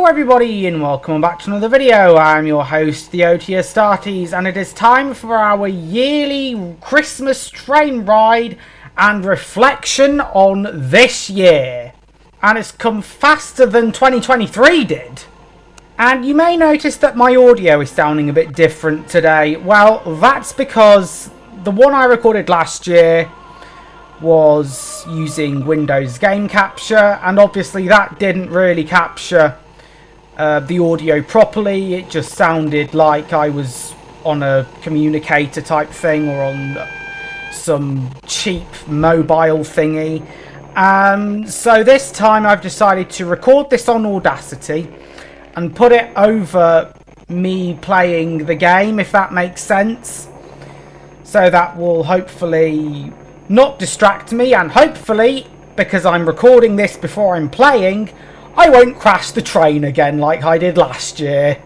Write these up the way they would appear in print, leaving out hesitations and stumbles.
Hello everybody and welcome back to another video. I'm your host, the OT Astartes, and it is time for our yearly Christmas train ride and reflection on this year. And it's come faster than 2023 did. And you may notice that my audio is sounding a bit different today. Well, that's because the one I recorded last year was using Windows Game Capture, and obviously that didn't really capture the audio properly. It just sounded like I was on a communicator type thing or on some cheap mobile thingy. So this time I've decided to record this on Audacity and put it over me playing the game, if that makes sense. So that will hopefully not distract me, and hopefully, because I'm recording this before I'm playing, I won't crash the train again like I did last year.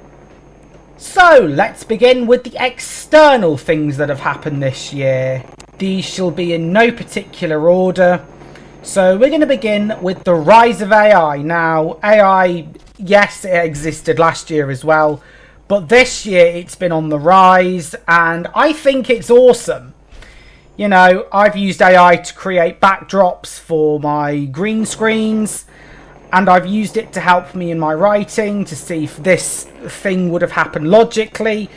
So let's begin with the external things that have happened this year. These shall be in no particular order. So we're going to begin with the rise of AI. Now, AI, yes, it existed last year as well, but this year it's been on the rise, and I think it's awesome. You know, I've used AI to create backdrops for my green screens, and I've used it to help me in my writing to see if this thing would have happened logically.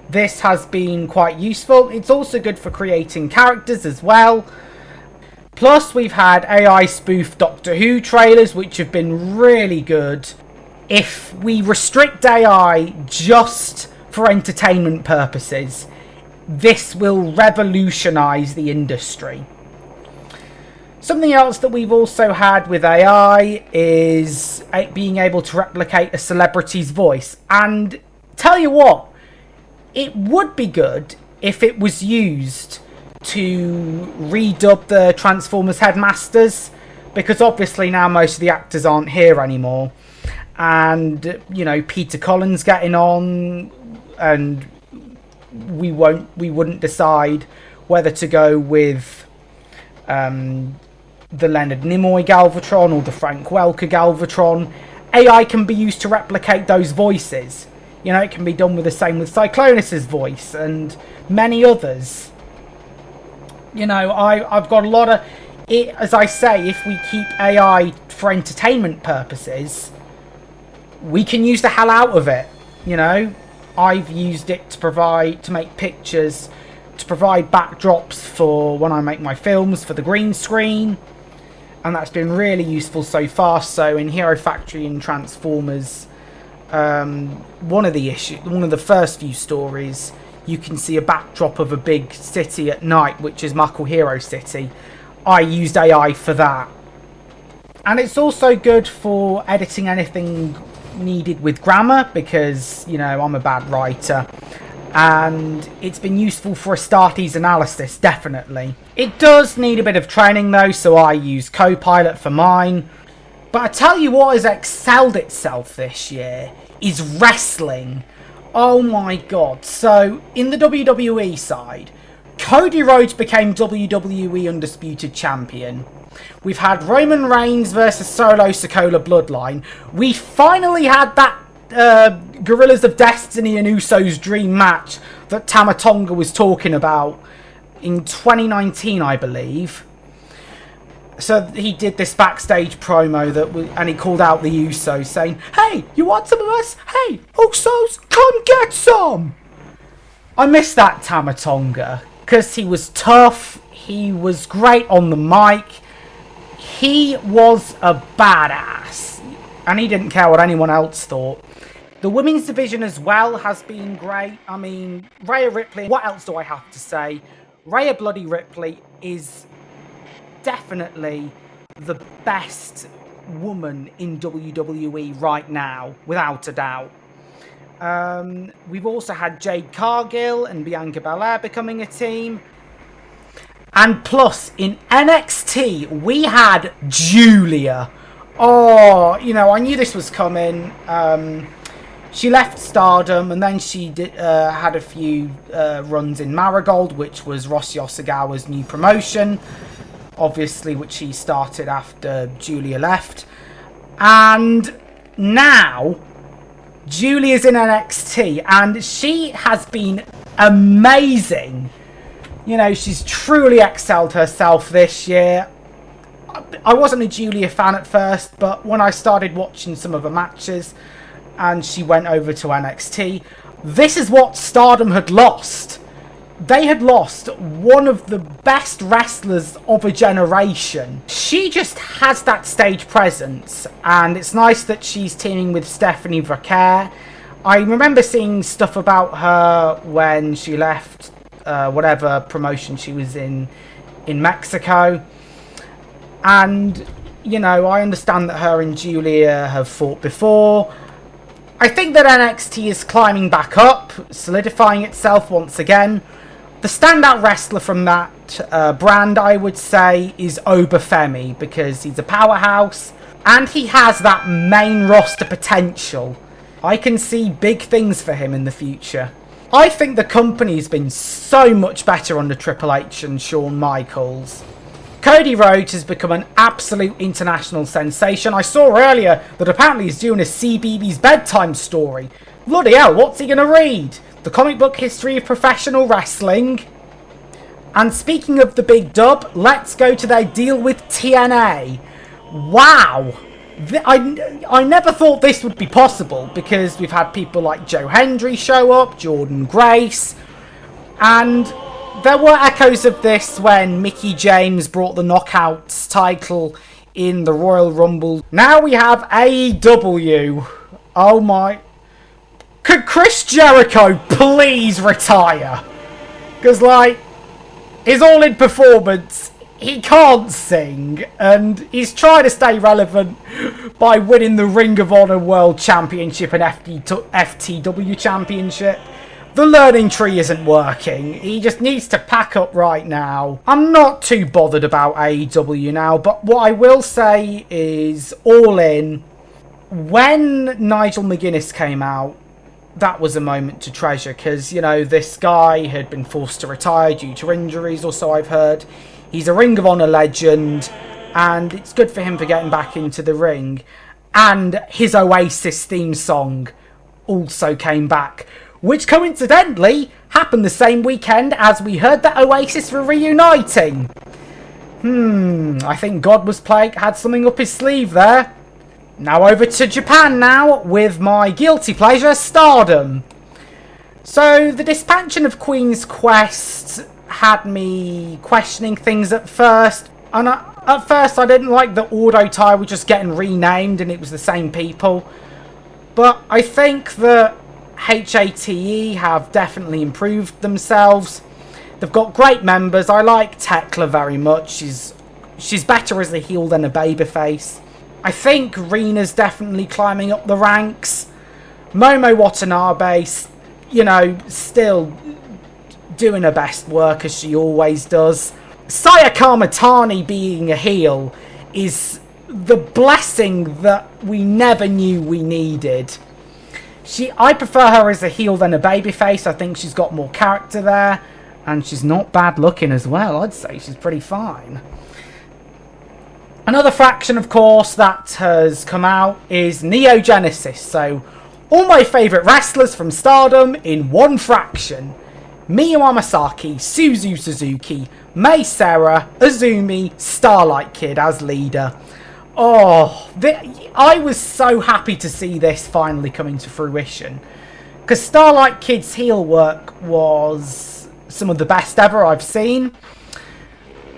This has been quite useful. It's also good for creating characters as well. Plus, we've had AI spoof Doctor Who trailers, which have been really good. If we restrict AI just for entertainment purposes, this will revolutionise the industry. Something else that we've also had with AI is being able to replicate a celebrity's voice. And tell you what, it would be good if it was used to redub the Transformers headmasters, because obviously now most of the actors aren't here anymore. And, you know, Peter Collins getting on, and we wouldn't decide whether to go with the Leonard Nimoy Galvatron or the Frank Welker Galvatron. AI can be used to replicate those voices. You know, it can be done with the same with Cyclonus's voice and many others. You know, I've got a lot of it. As I say, if we keep AI for entertainment purposes, we can use the hell out of it. You know, I've used it to make pictures, to provide backdrops for when I make my films for the green screen, and that's been really useful so far. So in Hero Factory and Transformers, one of the first few stories, you can see a backdrop of a big city at night, which is Mako Hero City. I used AI for that. And it's also good for editing anything needed with grammar, because, you know, I'm a bad writer, and it's been useful for Astartes analysis, definitely. It does need a bit of training though, so I use Copilot for mine. But I tell you what has excelled itself this year is wrestling. Oh my god. So in the WWE side, Cody Rhodes became WWE Undisputed Champion. We've had Roman Reigns versus Solo Sikoa Bloodline. We finally had that Gorillas of Destiny and Usos dream match that Tama Tonga was talking about in 2019, I believe. So he did this backstage promo and he called out the Usos, saying, "Hey, you want some of us? Hey, Usos, come get some!" I miss that Tama Tonga, because he was tough, he was great on the mic, he was a badass, and he didn't care what anyone else thought. The women's division as well has been great. I mean, Rhea Ripley, what else do I have to say? Rhea Bloody Ripley is definitely the best woman in WWE right now, without a doubt. We've also had Jade Cargill and Bianca Belair becoming a team. And plus, in NXT, we had Julia. Oh, you know, I knew this was coming. She left Stardom, and then she had a few runs in Marigold, which was Rossy Osagawa's new promotion, obviously, which he started after Julia left. And now Julia's in NXT, and she has been amazing. You know, she's truly excelled herself this year. I wasn't a Julia fan at first, but when I started watching some of her matches and she went over to NXT, this is what Stardom had lost. They had lost one of the best wrestlers of a generation. She just has that stage presence, and it's nice that she's teaming with Stephanie Vaquer. I remember seeing stuff about her when she left whatever promotion she was in Mexico. And, you know, I understand that her and Julia have fought before. I think that NXT is climbing back up, solidifying itself once again. The standout wrestler from that brand, I would say, is Obafemi, because he's a powerhouse and he has that main roster potential. I can see big things for him in the future. I think the company's been so much better under Triple H and Shawn Michaels. Cody Rhodes has become an absolute international sensation. I saw earlier that apparently he's doing a CBeebies bedtime story. Bloody hell, what's he going to read? The comic book history of professional wrestling. And speaking of the big dub, let's go to their deal with TNA. Wow! I never thought this would be possible, because we've had people like Joe Hendry show up, Jordan Grace, and there were echoes of this when Mickie James brought the Knockouts title in the Royal Rumble. Now we have AEW. Oh my... Could Chris Jericho please retire? Because, like, his all-in performance, he can't sing, and he's trying to stay relevant by winning the Ring of Honor World Championship and FTW Championship. The learning tree isn't working. He just needs to pack up right now. I'm not too bothered about AEW now, but what I will say is, All In, when Nigel McGuinness came out, that was a moment to treasure, because, you know, this guy had been forced to retire due to injuries, or so I've heard. He's a Ring of Honor legend, and it's good for him for getting back into the ring. And his Oasis theme song also came back, which coincidentally happened the same weekend as we heard that Oasis were reuniting. I think God had something up his sleeve there. Now over to Japan now, with my guilty pleasure, Stardom. So, the dispatching of Queen's Quest had me questioning things at first. And at first I didn't like that Auto Tai were just getting renamed and it was the same people. But I think that HATE have definitely improved themselves. They've got great members. I like Tekla very much. She's better as a heel than a babyface. I think Rina's definitely climbing up the ranks. Momo Watanabe, you know, still doing her best work as she always does. Saya Kamatani being a heel is the blessing that we never knew we needed. I prefer her as a heel than a babyface. I think she's got more character there. And she's not bad looking as well. I'd say she's pretty fine. Another faction, of course, that has come out is Neo Genesis. So, all my favourite wrestlers from Stardom in one fraction. Miyu Amasaki, Suzu Suzuki, Mei Seira, Azumi, Starlight Kid as leader. Oh, I was so happy to see this finally coming to fruition. Because Starlight Kid's heel work was some of the best ever I've seen.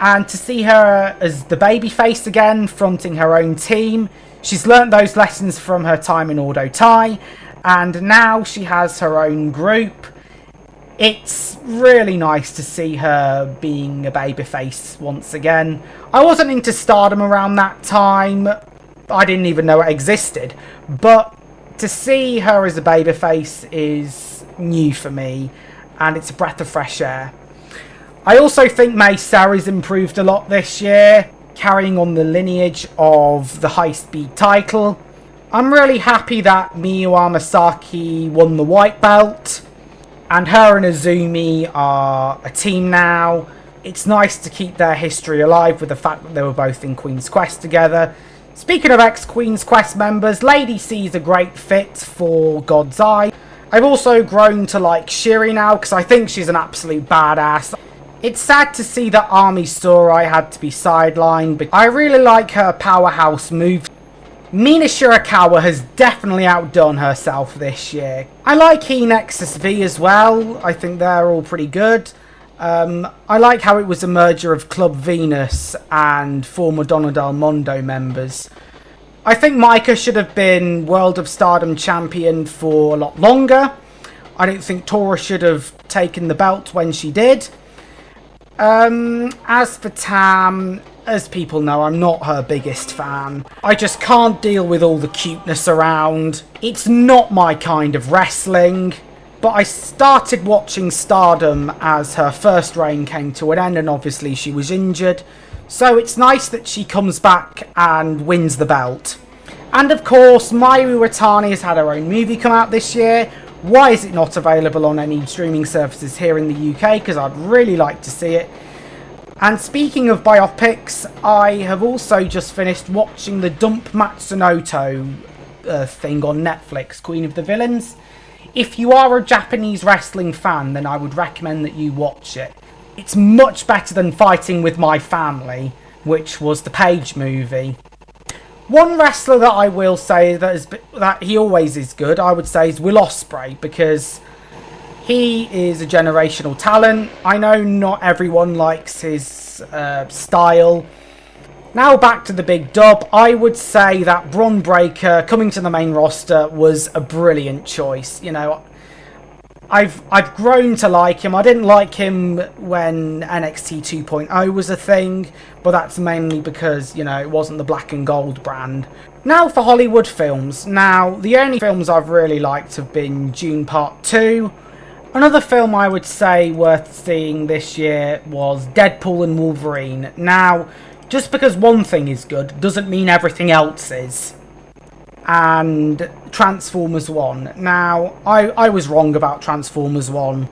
And to see her as the babyface again, fronting her own team. She's learnt those lessons from her time in Auto Tai. And now she has her own group. It's really nice to see her being a babyface once again. I wasn't into Stardom around that time. I didn't even know it existed. But to see her as a babyface is new for me. And it's a breath of fresh air. I also think Mei Seira's improved a lot this year, carrying on the lineage of the High Speed title. I'm really happy that Miyu Amasaki won the white belt, and her and Azumi are a team now. It's nice to keep their history alive with the fact that they were both in Queen's Quest together. Speaking of ex-Queen's Quest members, Lady C's a great fit for God's Eye. I've also grown to like Shiri now because I think she's an absolute badass. It's sad to see that Army Sorai had to be sidelined, but I really like her powerhouse moves. Mina Shirakawa has definitely outdone herself this year. I like Nexus V as well. I think they're all pretty good. I like how it was a merger of Club Venus and former Donna Del Mondo members. I think Maika should have been World of Stardom champion for a lot longer. I don't think Tora should have taken the belt when she did. As for Tam, as people know, I'm not her biggest fan. I just can't deal with all the cuteness around. It's not my kind of wrestling. But I started watching Stardom as her first reign came to an end, and obviously she was injured. So it's nice that she comes back and wins the belt. And of course, Mayu Iwatani has had her own movie come out this year. Why is it not available on any streaming services here in the UK? Because I'd really like to see it. And speaking of biopics, I have also just finished watching the Dump Matsumoto thing on Netflix, Queen of the Villains. If you are a Japanese wrestling fan, then I would recommend that you watch it. It's much better than Fighting With My Family, which was the Page movie. One wrestler that I will say that he always is good, I would say, is Will Ospreay, because he is a generational talent. I know not everyone likes his style. Now back to the big dub, I would say that Bron Breakker coming to the main roster was a brilliant choice. You know, I've grown to like him. I didn't like him when NXT 2.0 was a thing, but that's mainly because, you know, it wasn't the black and gold brand. Now for Hollywood films. Now, the only films I've really liked have been Dune Part 2. Another film I would say worth seeing this year was Deadpool and Wolverine. Now, just because one thing is good doesn't mean everything else is. And Transformers 1. Now, I was wrong about Transformers 1.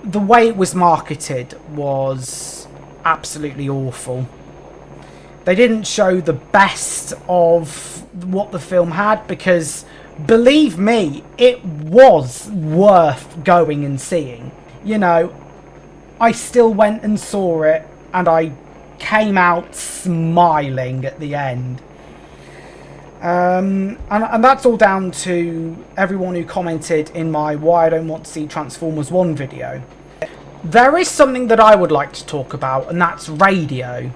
The way it was marketed was absolutely awful. They didn't show the best of what the film had because, believe me, it was worth going and seeing. You know, I still went and saw it and I came out smiling at the end. And that's all down to everyone who commented in my Why I Don't Want to See Transformers 1 video. There is something that I would like to talk about, and that's radio.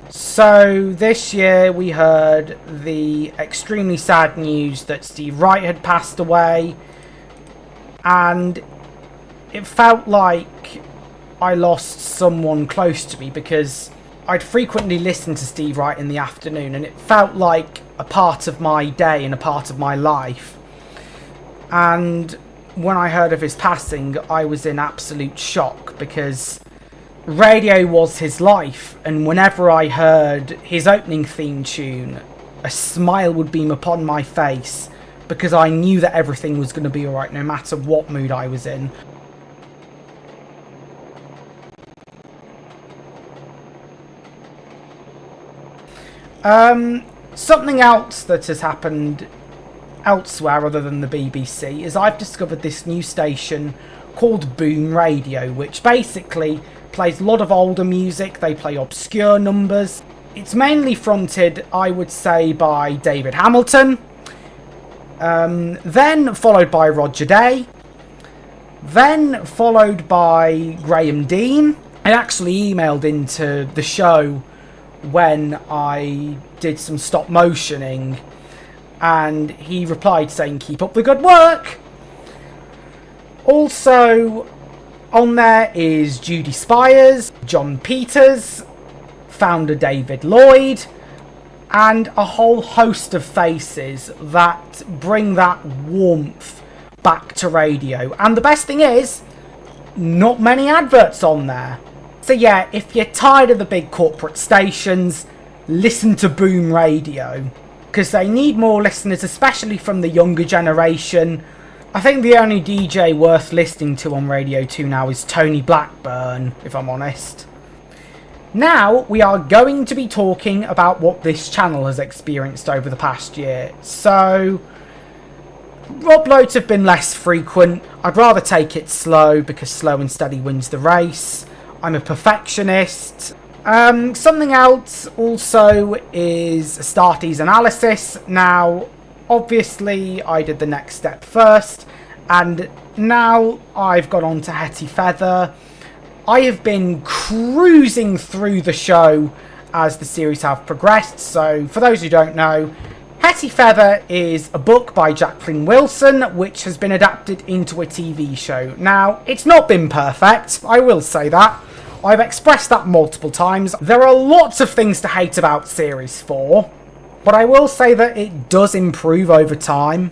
So this year we heard the extremely sad news that Steve Wright had passed away, and it felt like I lost someone close to me because I'd frequently listen to Steve Wright in the afternoon, and it felt like a part of my day and a part of my life. And when I heard of his passing, I was in absolute shock because radio was his life, and whenever I heard his opening theme tune, a smile would beam upon my face because I knew that everything was going to be alright no matter what mood I was in. Something else that has happened elsewhere other than the BBC is I've discovered this new station called Boom Radio, which basically plays a lot of older music. They play obscure numbers. It's mainly fronted, I would say, by David Hamilton, then followed by Roger Day, then followed by Graham Dean. I actually emailed into the show when I did some stop motioning, and he replied saying keep up the good work. Also on there is Judy Spires, John Peters, founder David Lloyd, and a whole host of faces that bring that warmth back to radio. And the best thing is, not many adverts on there. So yeah, if you're tired of the big corporate stations, listen to Boom Radio, because they need more listeners, especially from the younger generation. I think the only DJ worth listening to on Radio 2 now is Tony Blackburn, if I'm honest. Now we are going to be talking about what this channel has experienced over the past year. So uploads have been less frequent. I'd rather take it slow because slow and steady wins the race. I'm a perfectionist. Something else also is Astartes analysis. Now, obviously, I did the next step first, and now I've got on to Hetty Feather. I have been cruising through the show as the series have progressed. So, for those who don't know, Hetty Feather is a book by Jacqueline Wilson, which has been adapted into a TV show. Now, it's not been perfect, I will say that. I've expressed that multiple times. There are lots of things to hate about Series 4, but I will say that it does improve over time.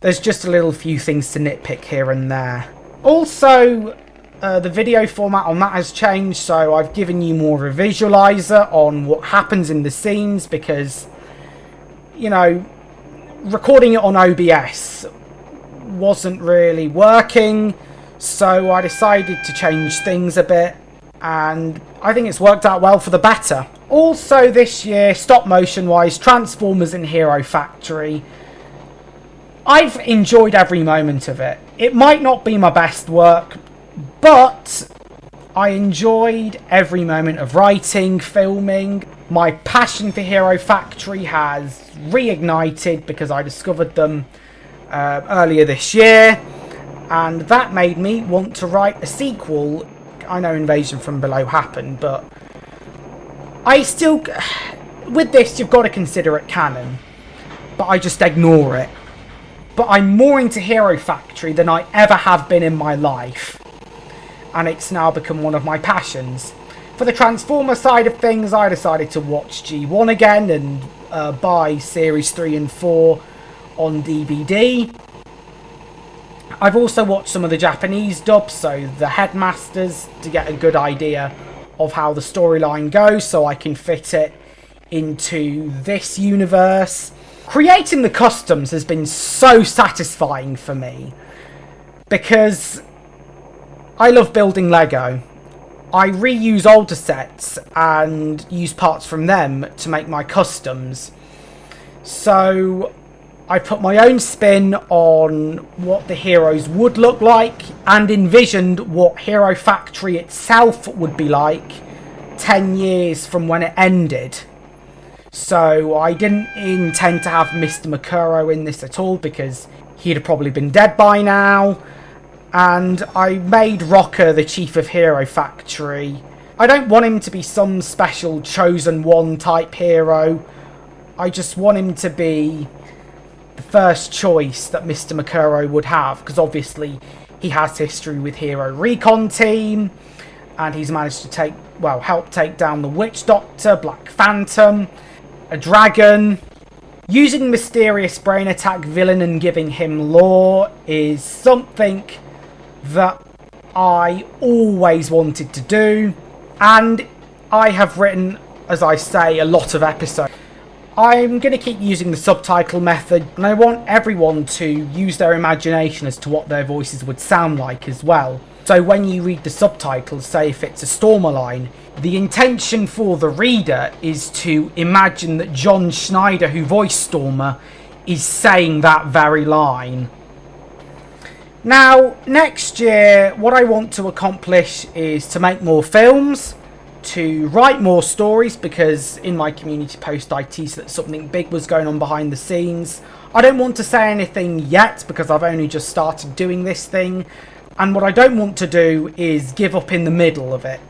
There's just a little few things to nitpick here and there. Also, the video format on that has changed, so I've given you more of a visualizer on what happens in the scenes because, you know, recording it on OBS wasn't really working. So I decided to change things a bit, and I think it's worked out well for the better. Also this year, stop motion wise, Transformers and Hero Factory. I've enjoyed every moment of it. It might not be my best work, but I enjoyed every moment of writing, filming. My passion for Hero Factory has reignited because I discovered them earlier this year. And that made me want to write a sequel. I know Invasion from Below happened, but I still... With this, you've got to consider it canon. But I just ignore it. But I'm more into Hero Factory than I ever have been in my life. And it's now become one of my passions. For the Transformer side of things, I decided to watch G1 again and buy Series 3 and 4 on DVD. I've also watched some of the Japanese dubs, so the Headmasters, to get a good idea of how the storyline goes, so I can fit it into this universe. Creating the customs has been so satisfying for me, because I love building Lego. I reuse older sets and use parts from them to make my customs. So I put my own spin on what the heroes would look like and envisioned what Hero Factory itself would be like 10 years from when it ended. So I didn't intend to have Mr. Makuro in this at all because he'd have probably been dead by now. And I made Rocker the chief of Hero Factory. I don't want him to be some special chosen one type hero. I just want him to be the first choice that Mr. Makuro would have, because obviously he has history with Hero Recon Team, and he's managed to help take down the Witch Doctor, Black Phantom, a dragon. Using Mysterious Brain Attack Villain and giving him lore is something that I always wanted to do, and I have written, as I say, a lot of episodes. I'm going to keep using the subtitle method, and I want everyone to use their imagination as to what their voices would sound like as well. So when you read the subtitles, say if it's a Stormer line, the intention for the reader is to imagine that John Schneider, who voiced Stormer, is saying that very line. Now, next year, what I want to accomplish is to make more films, to write more stories, because in my community post I teased that something big was going on behind the scenes. I don't want to say anything yet because I've only just started doing this thing, and what I don't want to do is give up in the middle of it.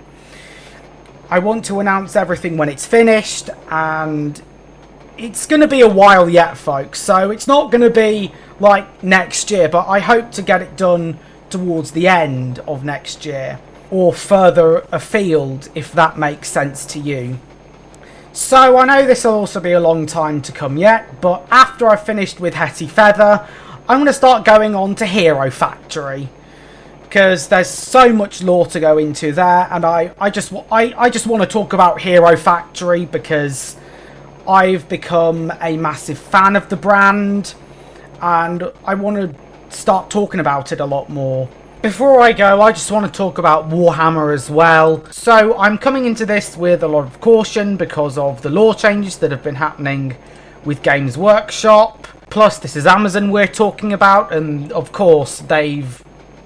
I want to announce everything when it's finished, and it's going to be a while yet, folks, so it's not going to be like next year, but I hope to get it done towards the end of next year, or further afield, if that makes sense to you. So I know this will also be a long time to come yet, but after I've finished with Hetty Feather, I'm going to start going on to Hero Factory, because there's so much lore to go into there, and I just want to talk about Hero Factory because I've become a massive fan of the brand, and I want to start talking about it a lot more. Before I go, I just want to talk about Warhammer as well. So I'm coming into this with a lot of caution because of the law changes that have been happening with Games Workshop. Plus, this is Amazon we're talking about, and of course they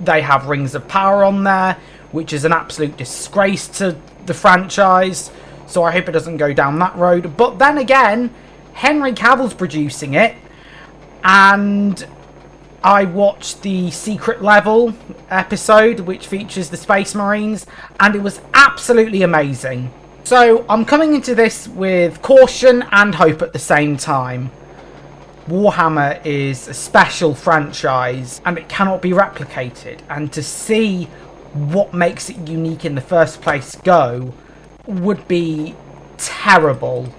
have Rings of Power on there, which is an absolute disgrace to the franchise. So I hope it doesn't go down that road. But then again, Henry Cavill's producing it, and I watched the Secret Level episode, which features the Space Marines, and it was absolutely amazing. So I'm coming into this with caution and hope at the same time. Warhammer is a special franchise, and it cannot be replicated. And to see what makes it unique in the first place go would be terrible.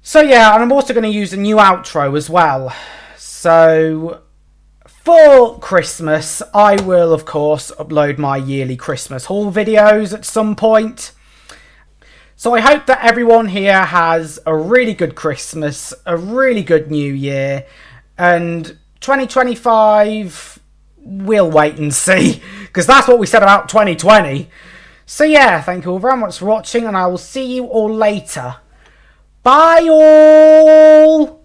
So yeah, and I'm also going to use a new outro as well. So for Christmas, I will of course upload my yearly Christmas haul videos at some point. So I hope that everyone here has a really good Christmas, a really good New Year, and 2025, we'll wait and see, because that's what we said about 2020. So yeah, thank you all very much for watching, and I will see you all later. Bye all!